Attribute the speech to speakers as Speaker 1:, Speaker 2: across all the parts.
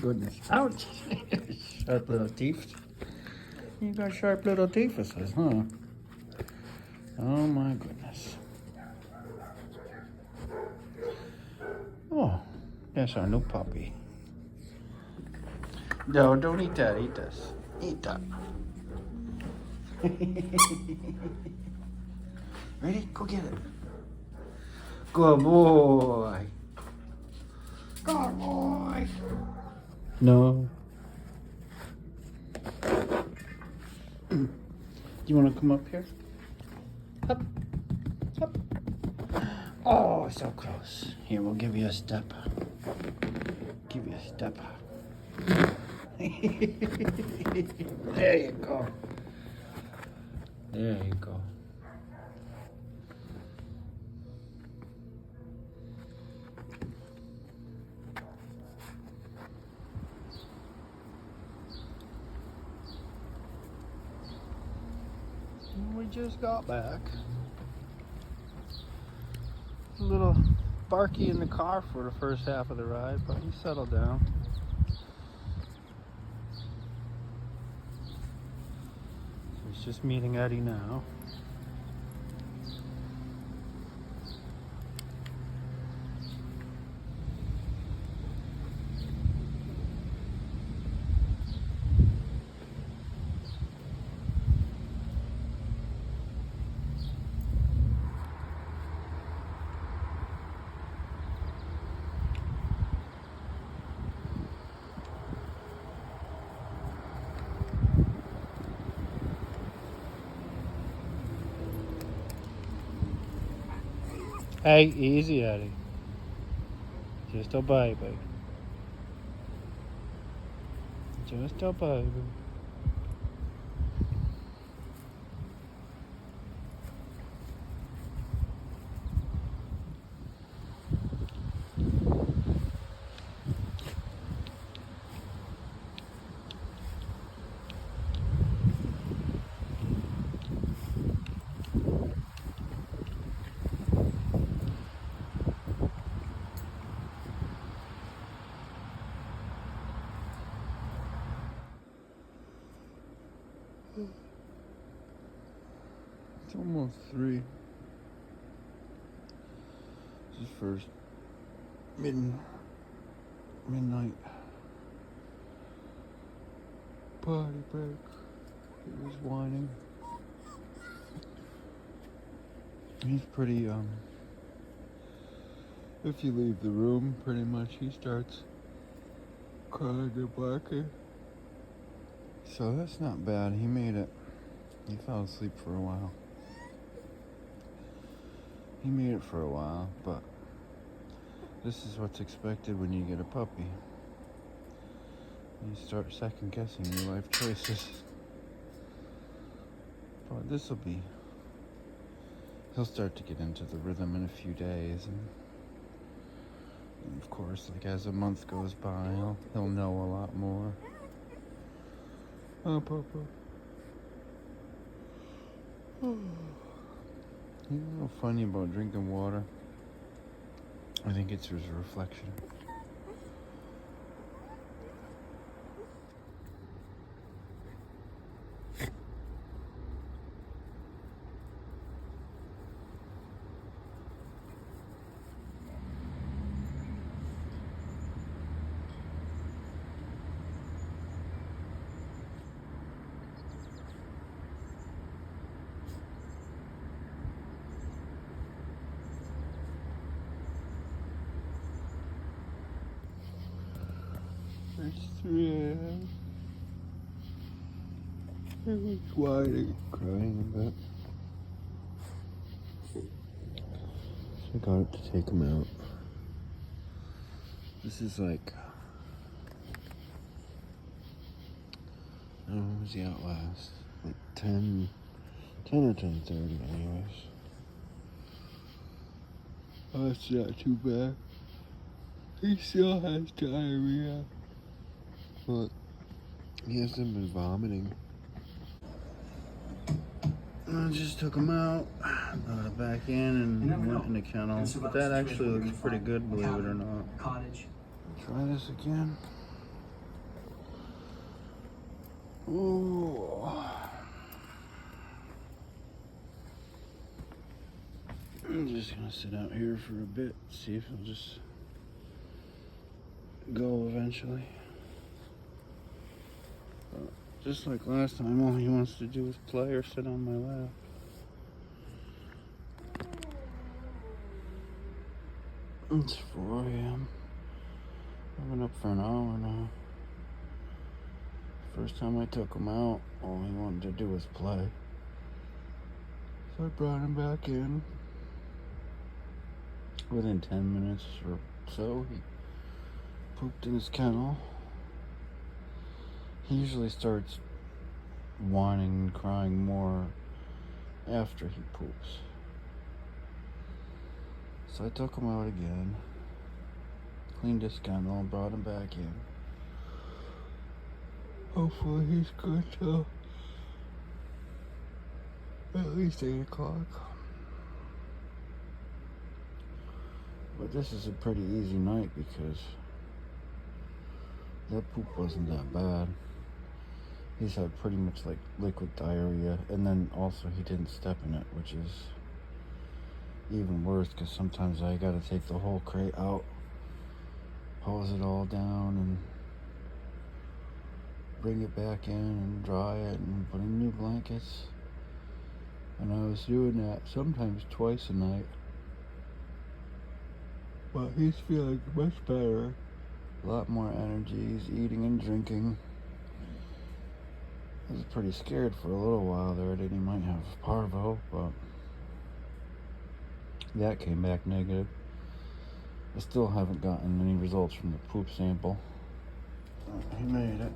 Speaker 1: goodness. Ouch! Sharp little teeth. You got sharp little teeth, huh? Oh my goodness. Oh, that's our new puppy. No, don't eat that. Eat this. Eat that. Ready? Go get it. Good boy. Good boy. No. Do you want to come up here? Up. Up. Oh, so close. Here, we'll give you a step. Give you a step. There you go. There you go. We just got back. A little barky in the car for the first half of the ride, but he settled down. So he's just meeting Eddie now. Hey, easy, Eddie. Just a baby. Just a baby. It's almost 3. This is first midnight potty break. He was whining. He's pretty if you leave the room, pretty much he starts crying and barking. So that's not bad. He made it. He fell asleep for a while. He made it for a while, but this is what's expected when you get a puppy. You start second guessing your life choices. But he'll start to get into the rhythm in a few days, and of course, like as a month goes by, he'll know a lot more. Oh, Papa. He's a little funny about drinking water. I think it's his reflection. It's 3 a.m. He's whining, crying a bit. So I got it to take him out. This is like, I don't know, when was he out last? Like 10 or 10:30 anyways. Oh, it's not too bad. He still has diarrhea, but he hasn't been vomiting. I just took him out, brought it back in, and went in the kennel. But that actually looks pretty good, believe it or not. Try this again. Ooh. I'm just gonna sit out here for a bit, see if it'll just go eventually. But just like last time, all he wants to do is play or sit on my lap. It's 4 a.m. I've been up for an hour now. First time I took him out, all he wanted to do was play. So I brought him back in. Within 10 minutes or so, he pooped in his kennel. He usually starts whining and crying more after he poops. So I took him out again, cleaned his kennel, and brought him back in. Hopefully he's good till at least 8 o'clock. But this is a pretty easy night because that poop wasn't that bad. He's had pretty much like liquid diarrhea, and then also he didn't step in it, which is even worse because sometimes I gotta take the whole crate out, hose it all down, and bring it back in and dry it and put in new blankets. And I was doing that sometimes twice a night. But he's feeling much better. A lot more energy. He's eating and drinking. I was pretty scared for a little while there that he might have parvo, but that came back negative. I still haven't gotten any results from the poop sample. Oh, he made it.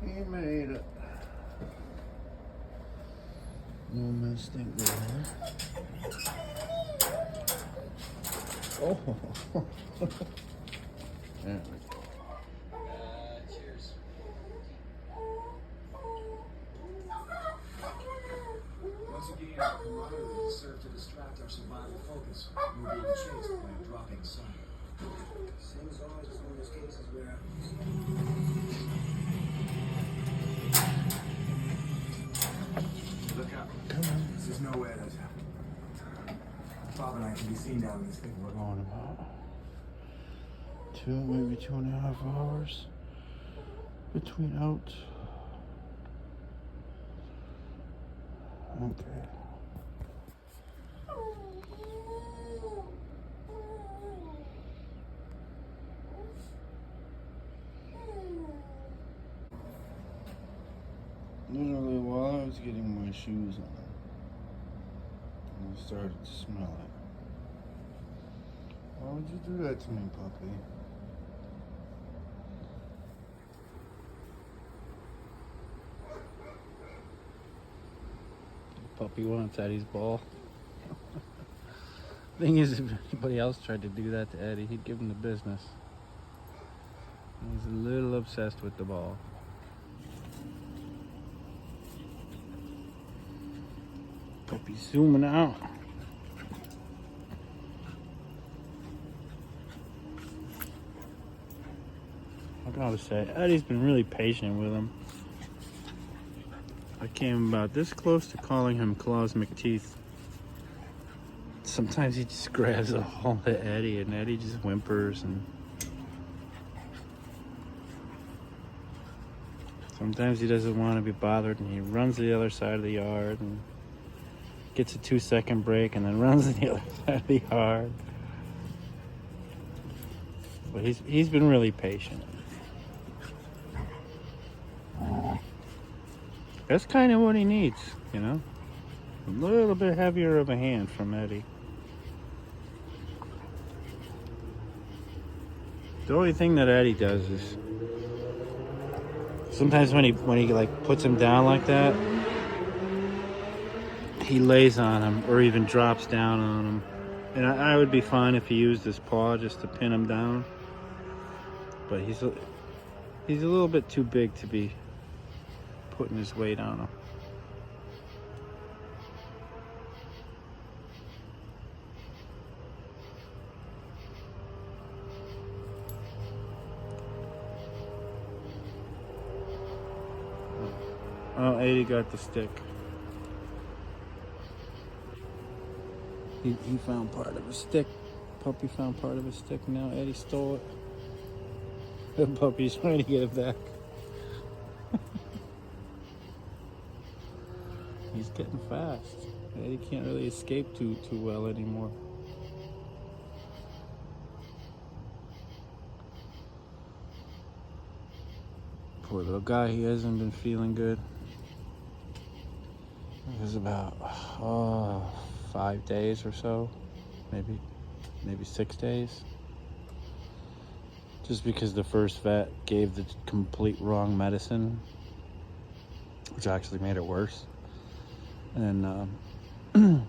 Speaker 1: He made it. No mistake there. Oh. There we go.
Speaker 2: Cheers. Once again, camaraderie served to distract our survival focus. We were being chased by a dropping sun. Same as always, it's one of those cases where... Look out.
Speaker 1: Come on.
Speaker 2: This is nowhere that Bob and I can be seen down in this thing.
Speaker 1: We're going about 2, maybe 2.5 hours between outs. Okay. Literally, while I was getting my shoes on, I started to smell it. Why would you do that to me, puppy? The puppy wants Eddie's ball. Thing is, if anybody else tried to do that to Eddie, he'd give him the business. He's a little obsessed with the ball. Puppy's zooming out. I gotta say, Eddie's been really patient with him. I came about this close to calling him Claus McTeeth. Sometimes he just grabs a hold of Eddie and Eddie just whimpers, and sometimes he doesn't want to be bothered and he runs to the other side of the yard and gets a 2-second break and then runs to the other side of the yard. But he's been really patient. That's kind of what he needs, you know? A little bit heavier of a hand from Eddie. The only thing that Eddie does is sometimes when he like puts him down like that, he lays on him or even drops down on him. And I would be fine if he used his paw just to pin him down. But he's a little bit too big to be putting his weight on him. Oh, 80 got the stick. He found part of a stick. Puppy found part of a stick. Now Eddie stole it. The puppy's trying to get it back. He's getting fast. Eddie can't really escape too well anymore. Poor little guy, he hasn't been feeling good. It was about 5 days or so, maybe 6 days. Just because the first vet gave the complete wrong medicine, which actually made it worse. And then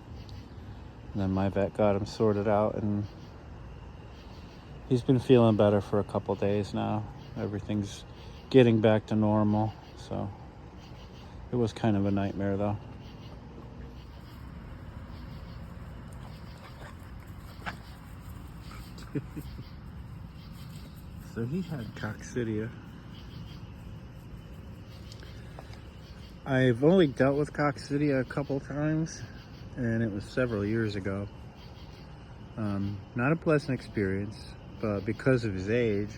Speaker 1: my vet got him sorted out, and he's been feeling better for a couple days now. Everything's getting back to normal, so it was kind of a nightmare though. So he had Coccidia. I've only dealt with Coccidia a couple times, and it was several years ago. Not a pleasant experience, but because of his age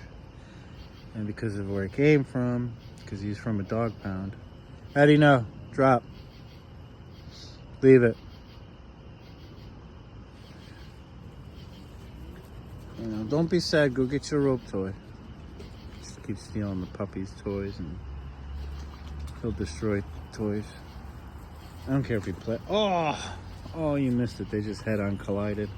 Speaker 1: and because of where he came from, because he's from a dog pound. How do you know? Drop. Leave it. You know, don't be sad. Go get your rope toy. Just keep stealing the puppy's toys, and he'll destroy toys. I don't care if he play. Oh, you missed it. They just head-on collided.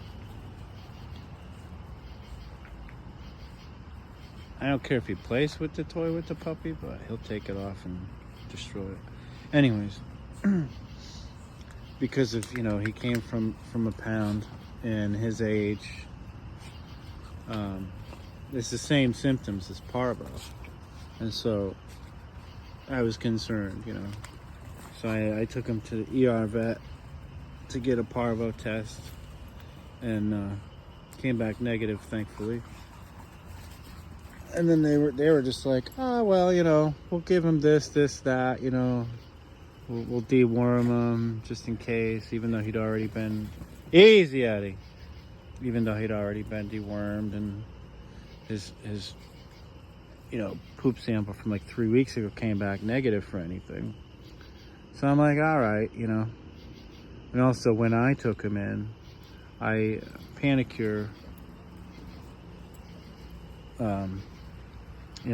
Speaker 1: I don't care if he plays with the toy with the puppy, but he'll take it off and destroy it. Anyways, because of, he came from a pound, and his age, it's the same symptoms as parvo, and so I was concerned, So I took him to the ER vet to get a parvo test, and came back negative, thankfully. And then they were just like, we'll give him this, that, we'll deworm him just in case, even though he'd already been dewormed, and his poop sample from like 3 weeks ago came back negative for anything. So I'm like, all right, And also when I took him in, I panicure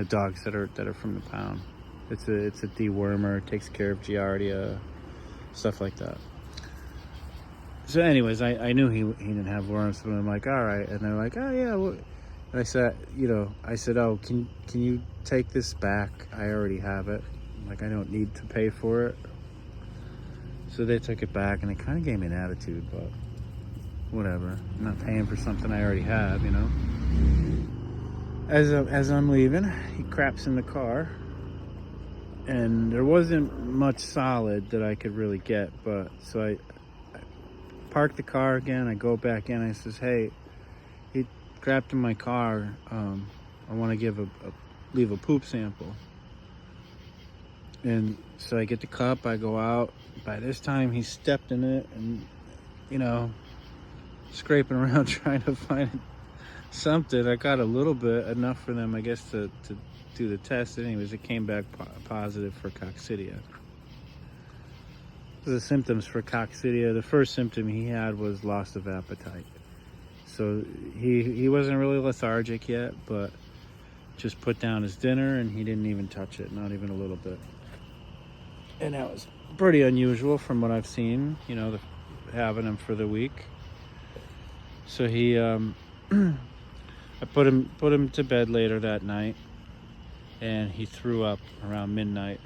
Speaker 1: dogs that are from the pound. It's a dewormer. It takes care of Giardia, stuff like that. So anyways, I knew he didn't have worms, but I'm like, all right. And they're like, oh yeah. Well, and I said, oh, can you take this back? I already have it. Like, I don't need to pay for it. So they took it back, and it kind of gave me an attitude, but whatever. I'm not paying for something I already have, As I'm leaving, he craps in the car, and there wasn't much solid that I could really get, but so I park the car again. I go back in. I says, hey, he crapped in my car. I want to leave a poop sample. And so I get the cup. I go out. By this time, he stepped in it, and scraping around trying to find something. I got a little bit, enough for them, I guess, to do the test. Anyways, it came back positive for Coccidia. The symptoms for Coccidia, the first symptom he had was loss of appetite. So he wasn't really lethargic yet, but just put down his dinner, and he didn't even touch it, not even a little bit. And that was pretty unusual from what I've seen, having him for the week. So he, I put him to bed later that night, and he threw up around midnight.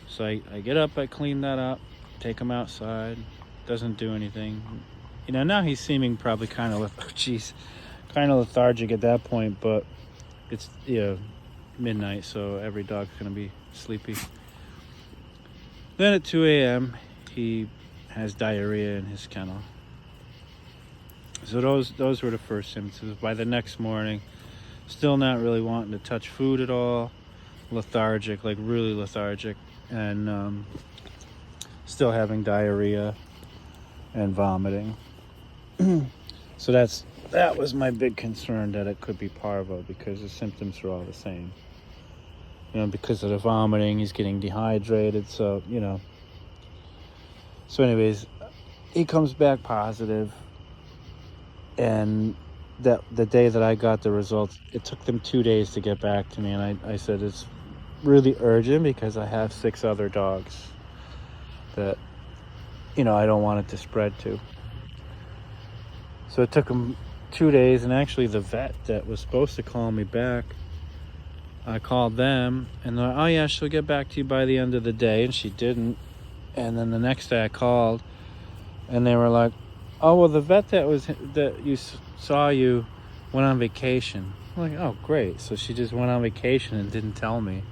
Speaker 1: So I get up, I clean that up, take him outside. Doesn't do anything. Now he's seeming probably kind of lethargic at that point, but it's midnight, so every dog's gonna be sleepy. Then at 2 a.m. he has diarrhea in his kennel. So those were the first symptoms. By the next morning, still not really wanting to touch food at all, lethargic, like really lethargic, and still having diarrhea and vomiting. So that was my big concern, that it could be parvo, because the symptoms are all the same. Because of the vomiting, he's getting dehydrated. So, So anyways, he comes back positive. And the day that I got the results, it took them 2 days to get back to me. And I said, it's really urgent because I have 6 other dogs that, I don't want it to spread to. So it took them 2 days, and actually the vet that was supposed to call me back, I called them, and they're like, oh yeah, she'll get back to you by the end of the day, and she didn't. And then the next day I called, and they were like, oh well, the vet saw you went on vacation. I'm like, oh great, so she just went on vacation and didn't tell me.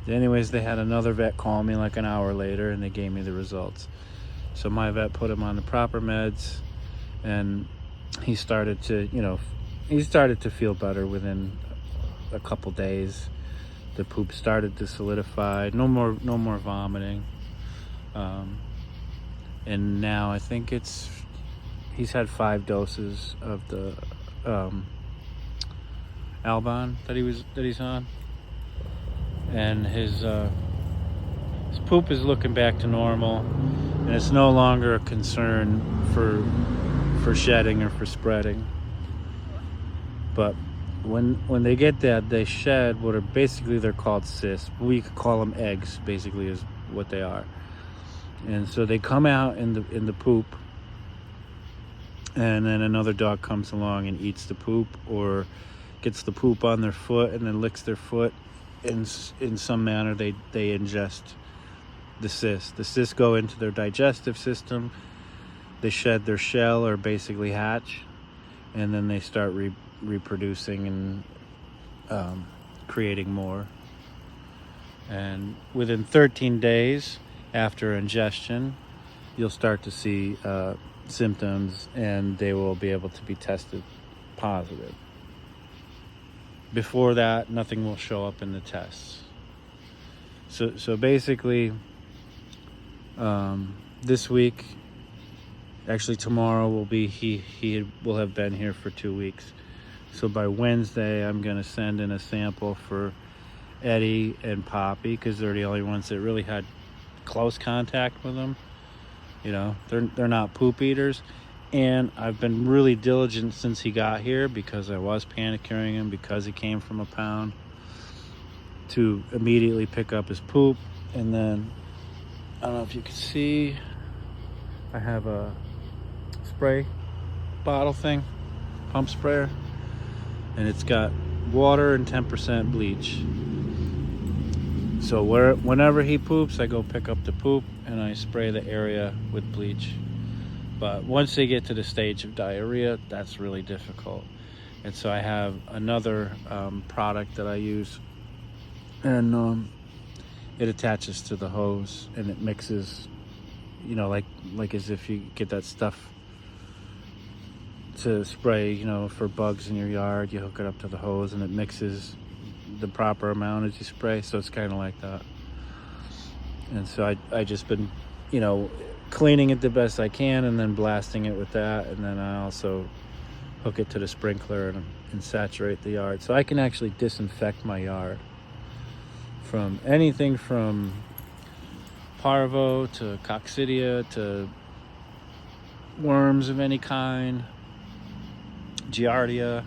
Speaker 1: Anyways, they had another vet call me like an hour later, and they gave me the results. So my vet put him on the proper meds, and he started to feel better within a couple days. The poop started to solidify. No more vomiting. And now I think he's had 5 doses of the Albon that he's on, and his poop is looking back to normal, and it's no longer a concern for shedding or for spreading. But when they get that, they shed what are basically, they're called cysts. We could call them eggs, basically, is what they are. And so they come out in the poop, and then another dog comes along and eats the poop, or gets the poop on their foot and then licks their foot. In some manner, they ingest the cysts. The cysts go into their digestive system. They shed their shell, or basically hatch, and then they start reproducing and creating more. And within 13 days after ingestion, you'll start to see symptoms, and they will be able to be tested positive. Before that, nothing will show up in the tests. So basically, this week, actually tomorrow, he will have been here for 2 weeks. So by Wednesday, I'm going to send in a sample for Eddie and Poppy, because they're the only ones that really had close contact with him. They're not poop eaters. And I've been really diligent since he got here, because I was panic carrying him because he came from a pound, to immediately pick up his poop. And then, I don't know if you can see, I have a spray bottle thing, pump sprayer, and it's got water and 10% bleach. So whenever he poops, I go pick up the poop and I spray the area with bleach. But once they get to the stage of diarrhea, that's really difficult. And so I have another product that I use, and it attaches to the hose, and it mixes, like as if you get that stuff to spray, for bugs in your yard. You hook it up to the hose, and it mixes the proper amount as you spray. So it's kind of like that. And so I just been, cleaning it the best I can, and then blasting it with that. And then I also hook it to the sprinkler and saturate the yard. So I can actually disinfect my yard from anything from parvo to coccidia to worms of any kind, Diarrhea,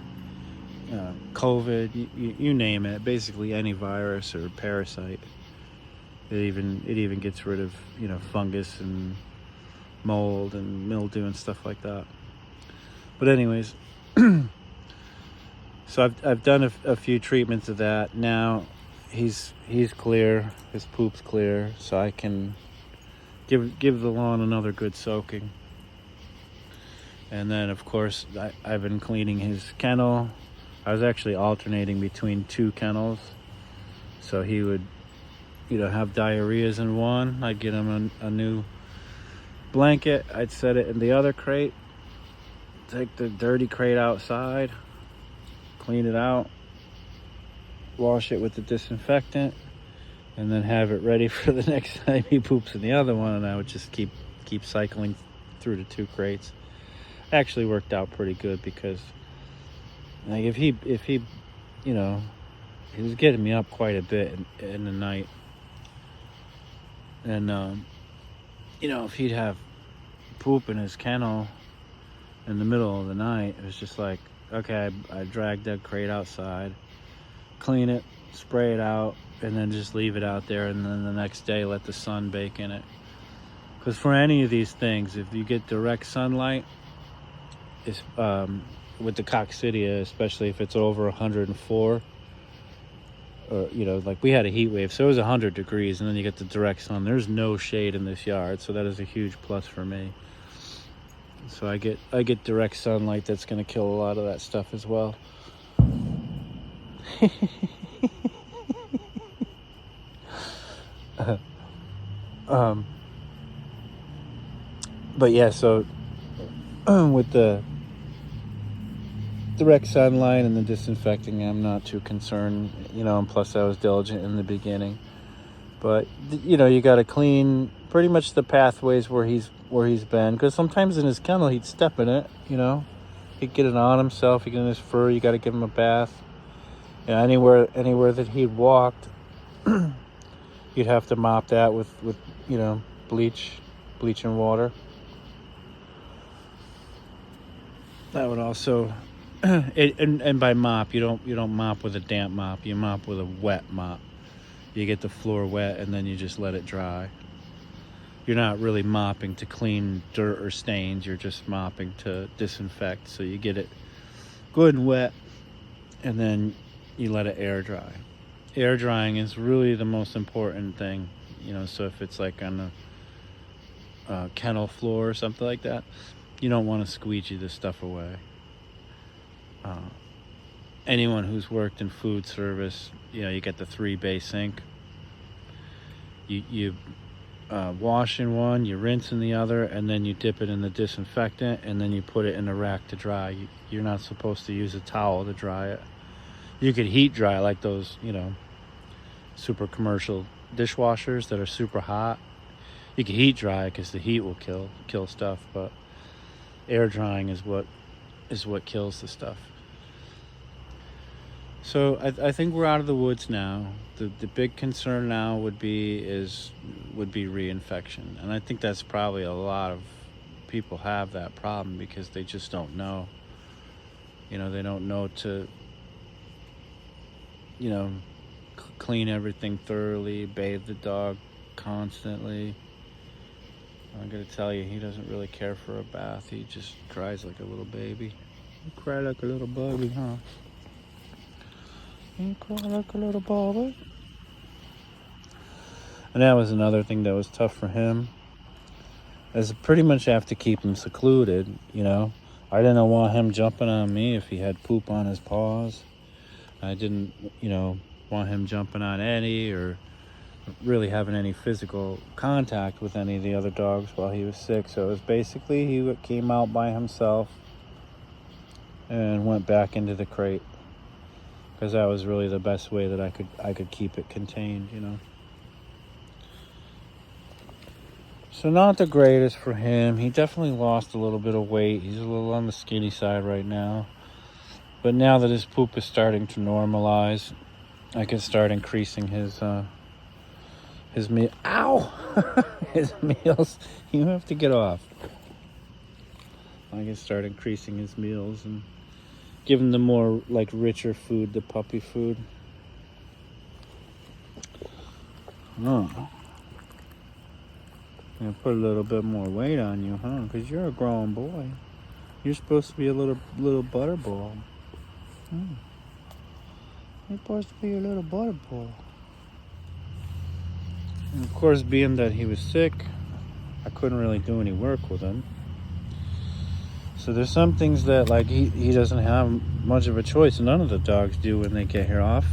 Speaker 1: COVID, you name it. Basically any virus or parasite. It even gets rid of fungus and mold and mildew and stuff like that. But anyways, so I've done a few treatments of that. Now he's clear, his poop's clear, so I can give the lawn another good soaking. And then of course I've been cleaning his kennel. I was actually alternating between 2 kennels, so he would have diarrheas in one. I'd get him a new blanket. I'd set it in the other crate, take the dirty crate outside, clean it out, wash it with the disinfectant, and then have it ready for the next time he poops in the other one, and I would just keep cycling through the 2 crates. Actually worked out pretty good, because like if he you know, he was getting me up quite a bit in the night, and you know, if he'd have poop in his kennel in the middle of the night, it was just like, okay, I drag that crate outside, clean it, spray it out, and then just leave it out there, and then the next day let the sun bake in it. Because for any of these things, if you get direct sunlight, it's, with the Coccidia, especially if it's over 104, or, you know, like we had a heat wave, so it was 100 degrees, and then you get the direct sun. There's no shade in this yard, so that is a huge plus for me. So I get direct sunlight. That's going to kill a lot of that stuff as well. But yeah, so with the direct sunlight and the disinfecting, I'm not too concerned, you know, and plus I was diligent in the beginning. But you know, you got to clean pretty much the pathways where he's been, because sometimes in his kennel he'd step in it, you know, he'd get it on himself, he'd get in his fur. You got to give him a bath. And anywhere that he'd walked, you'd have to mop that with you know, bleach and water. That would also and by mop, you don't mop with a damp mop, you mop with a wet mop. You get the floor wet and then you just let it dry. You're not really mopping to clean dirt or stains, you're just mopping to disinfect. So you get it good and wet, and then you let it air dry. Air drying is really the most important thing, you know. So if it's like on a kennel floor or something like that, you don't want to squeegee this stuff away. Anyone who's worked in food service, you know, you get the 3-bay sink. You wash in one, you rinse in the other, and then you dip it in the disinfectant, and then you put it in a rack to dry. You're not supposed to use a towel to dry it. You could heat dry like those, you know, super commercial dishwashers that are super hot. You can heat dry because the heat will kill stuff, but air drying is what kills the stuff. So I think we're out of the woods now. The big concern now would be reinfection, and I think that's probably a lot of people have that problem because they just don't know. You know, they don't know to, you know, clean everything thoroughly, bathe the dog constantly. I'm gonna tell you, he doesn't really care for a bath. He just cries like a little baby. You cry like a little baby, huh? You cry like a little baby. And that was another thing that was tough for him. Is pretty much have to keep him secluded, you know. I didn't want him jumping on me if he had poop on his paws. I didn't, you know, want him jumping on Eddie or really having any physical contact with any of the other dogs while he was sick. So it was basically he came out by himself and went back into the crate, because that was really the best way that I could keep it contained, you know. So not the greatest for him. He definitely lost a little bit of weight. He's a little on the skinny side right now. But now that his poop is starting to normalize, I can start increasing his meal. Ow! His meals. You have to get off. I can start increasing his meals and give him the more like richer food, the puppy food. Oh. I'm gonna put a little bit more weight on you, huh? Because you're a grown boy. You're supposed to be a little butterball. You're supposed to be a little butterball. And of course, being that he was sick, I couldn't really do any work with him. So there's some things that like he doesn't have much of a choice. None of the dogs do when they get here off.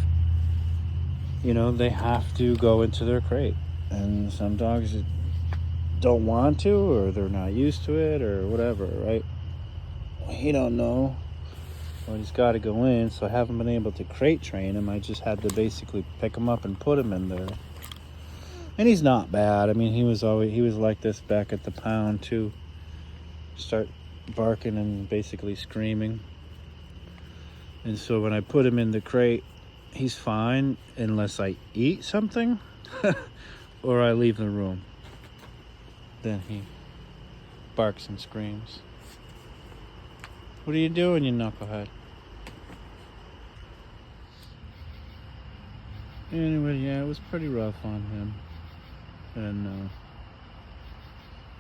Speaker 1: You know, they have to go into their crate. And some dogs don't want to, or they're not used to it, or whatever, right? He don't know. Well, he's got to go in, so I haven't been able to crate train him. I just had to basically pick him up and put him in there. And he's not bad. I mean, he was like this back at the pound too. Start barking and basically screaming. And so when I put him in the crate, he's fine unless I eat something or I leave the room. Then he barks and screams. What are you doing, you knucklehead? Anyway, yeah, it was pretty rough on him. And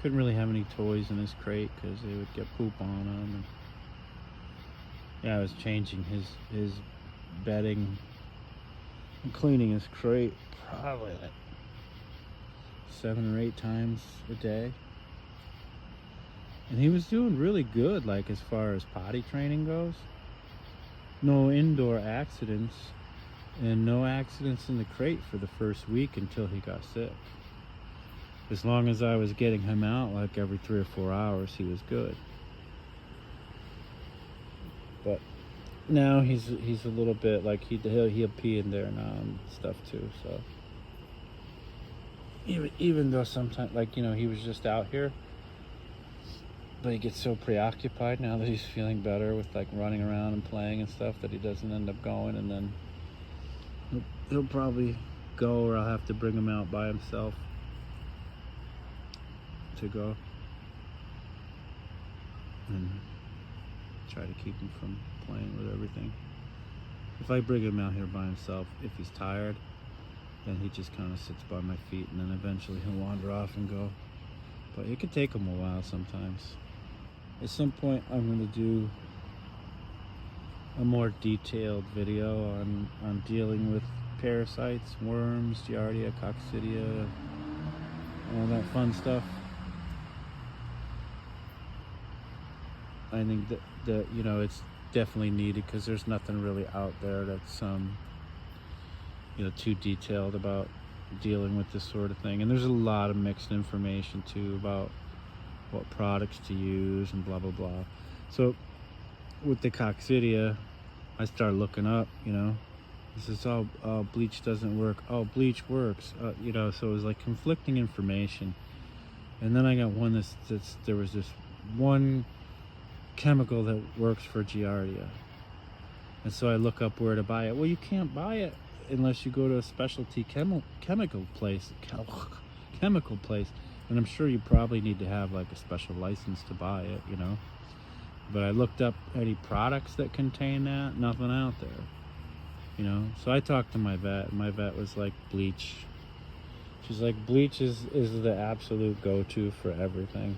Speaker 1: couldn't really have any toys in his crate because they would get poop on him. And yeah, I was changing his bedding and cleaning his crate probably like 7 or 8 times a day. And he was doing really good, like as far as potty training goes. No indoor accidents, and no accidents in the crate for the first week until he got sick. As long as I was getting him out like every 3 or 4 hours, he was good. But now he's a little bit like he'll pee in there now and stuff too. So even though sometimes, like, you know, he was just out here, but he gets so preoccupied now that he's feeling better with like running around and playing and stuff that he doesn't end up going, and then he'll probably go, or I'll have to bring him out by himself to go and try to keep him from playing with everything. If I bring him out here by himself, if he's tired, then he just kind of sits by my feet, and then eventually he'll wander off and go. But it could take him a while sometimes. At some point I'm going to do a more detailed video on dealing with parasites, worms, Diarrhea, Coccidia, all that fun stuff. I think that you know, it's definitely needed because there's nothing really out there that's you know, too detailed about dealing with this sort of thing. And there's a lot of mixed information too about what products to use and blah blah blah. So with the Coccidia, I started looking up, you know, this is all bleach doesn't work, oh bleach works, you know. So it was like conflicting information. And then I got one that's there was this one chemical that works for Giardia, and so I look up where to buy it. Well, you can't buy it unless you go to a specialty chemical place, and I'm sure you probably need to have like a special license to buy it, you know. But I looked up any products that contain that, nothing out there, you know. So I talked to my vet, and my vet was like, bleach. She's like, bleach is the absolute go-to for everything.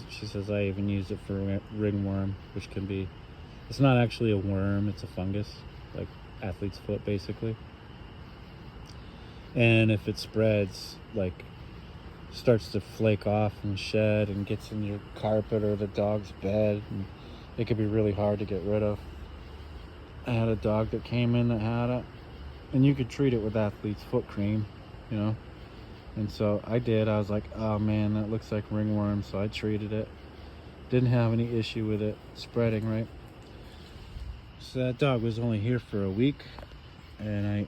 Speaker 1: She says, I even use it for ringworm, which can be, it's not actually a worm, it's a fungus, like athlete's foot basically. And if it spreads, like starts to flake off and shed and gets in your carpet or the dog's bed, and it could be really hard to get rid of. I had a dog that came in that had it, and you could treat it with athlete's foot cream, you know. And so I did. I was like, oh man, that looks like ringworm. So I treated it. Didn't have any issue with it spreading, right? So that dog was only here for a week. And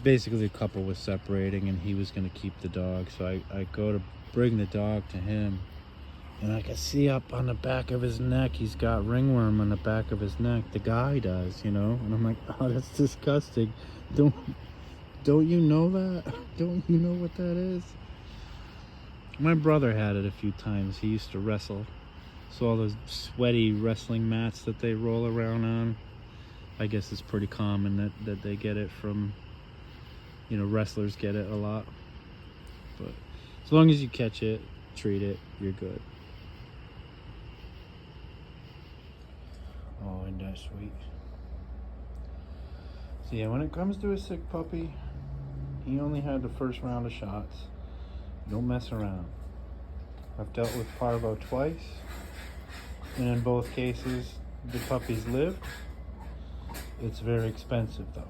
Speaker 1: basically the couple was separating, and he was going to keep the dog. So I go to bring the dog to him, and I can see up on the back of his neck, he's got ringworm on the back of his neck. The guy does, you know. And I'm like, oh, that's disgusting. Don't you know that? Don't you know what that is? My brother had it a few times. He used to wrestle. So all those sweaty wrestling mats that they roll around on, I guess it's pretty common that they get it from, you know, wrestlers get it a lot. But as long as you catch it, treat it, you're good. Oh, isn't that sweet? So yeah, when it comes to a sick puppy, he only had the first round of shots. Don't mess around. I've dealt with parvo twice, and in both cases, the puppies lived. It's very expensive though.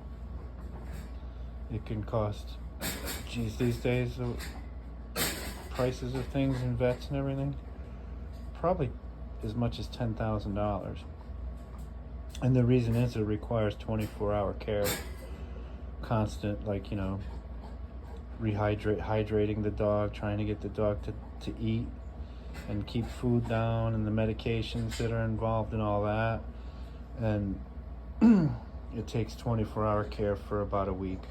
Speaker 1: It can cost, geez, these days, the prices of things in vets and everything, probably as much as $10,000. And the reason is it requires 24-hour care. constant, like, hydrating the dog, trying to get the dog to eat and keep food down, and the medications that are involved in all that. And it takes 24-hour care for about a week.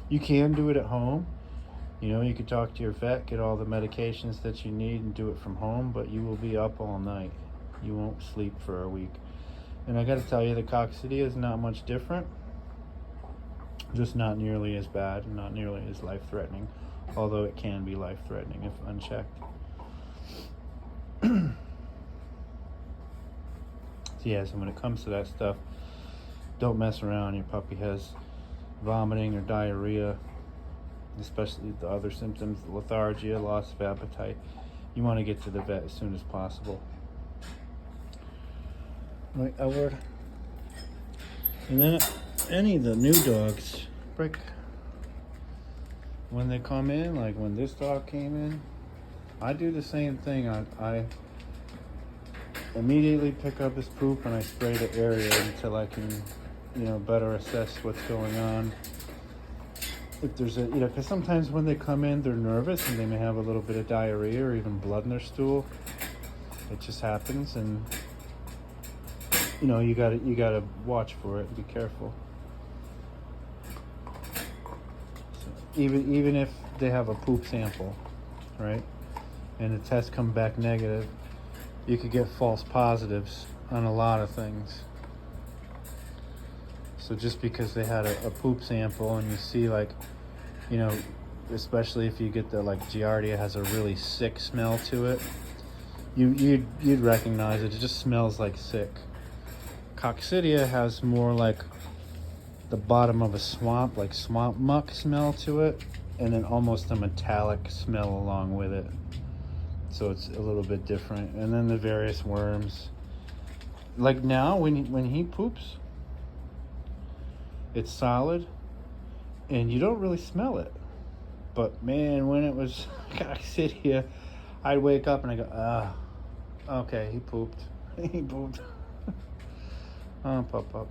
Speaker 1: You can do it at home. You could talk to your vet, get all the medications that you need, and do it from home, but you will be up all night. You won't sleep for a week. And I got to tell you, the Coccidia is not much different. Just not nearly as bad, and not nearly as life-threatening, although it can be life-threatening if unchecked. So when it comes to that stuff, don't mess around. Your puppy has vomiting or diarrhea, especially the other symptoms, lethargia, loss of appetite. You want to get to the vet as soon as possible. Right, Edward? And then any of the new dogs, when they come in, like when this dog came in, I do the same thing. I immediately pick up his poop and I spray the area until I can, better assess what's going on. If there's because sometimes when they come in, they're nervous and they may have a little bit of diarrhea or even blood in their stool. It just happens, and you gotta watch for it and be careful. So even if they have a poop sample, right, and the test come back negative, you could get false positives on a lot of things. So just because they had a poop sample and you see, especially if you get the Diarrhea has a really sick smell to it, you'd recognize it. It just smells like sick. Coccidia has more like the bottom of a swamp, like swamp muck smell to it, and then almost a metallic smell along with it. So it's a little bit different. And then the various worms. Like now, when he poops, it's solid, and you don't really smell it. But man, when it was Coccidia, I'd wake up and I go, okay, he pooped. He pooped. Oh, Pup.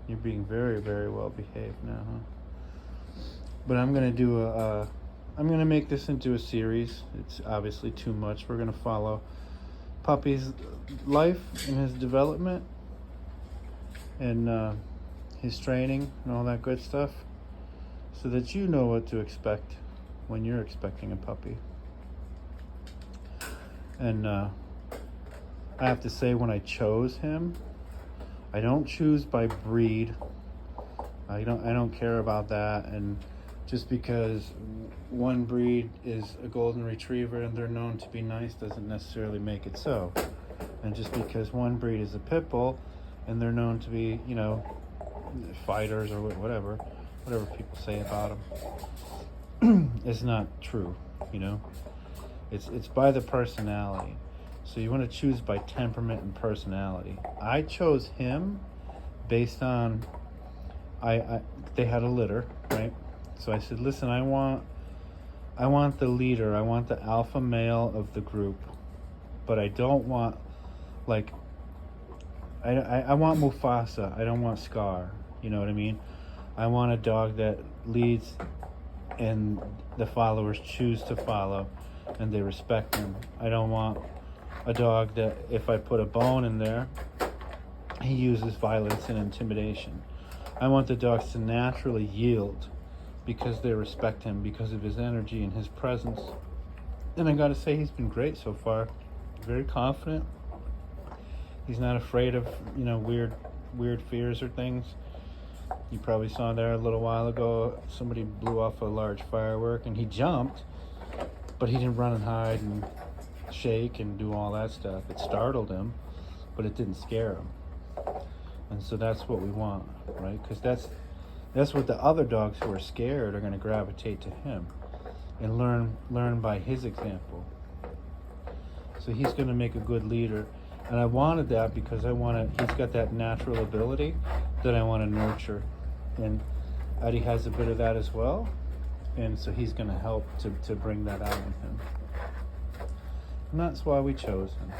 Speaker 1: You're being very, very well behaved now, huh? But I'm gonna do I'm gonna make this into a series. It's obviously too much. We're gonna follow Puppy's life and his development and his training and all that good stuff, so that you know what to expect when you're expecting a puppy. And I have to say, when I chose him, I don't choose by breed. I don't care about that. And just because one breed is a golden retriever and they're known to be nice doesn't necessarily make it so. And just because one breed is a pit bull and they're known to be, fighters or whatever people say about them, it's not true. It's by the personality. So you want to choose by temperament and personality. I chose him based on they had a litter, right? So I said, listen, I want the leader. I want the alpha male of the group, but I don't want I want Mufasa. I don't want Scar. You know what I mean? I want a dog that leads and the followers choose to follow and they respect him. I don't want a dog that if I put a bone in there, he uses violence and intimidation. I want the dogs to naturally yield because they respect him, because of his energy and his presence. And I gotta say, he's been great so far. Very confident. He's not afraid of, weird fears or things. You probably saw there a little while ago, somebody blew off a large firework and he jumped, but he didn't run and hide and shake and do all that stuff. It startled him, but it didn't scare him. And so that's what we want, right? Because that's what the other dogs who are scared are going to gravitate to him and learn by his example. So he's going to make a good leader. And I wanted that because he's got that natural ability that I want to nurture. And Eddie has a bit of that as well. And so he's going to help to bring that out in him. And that's why we chose him.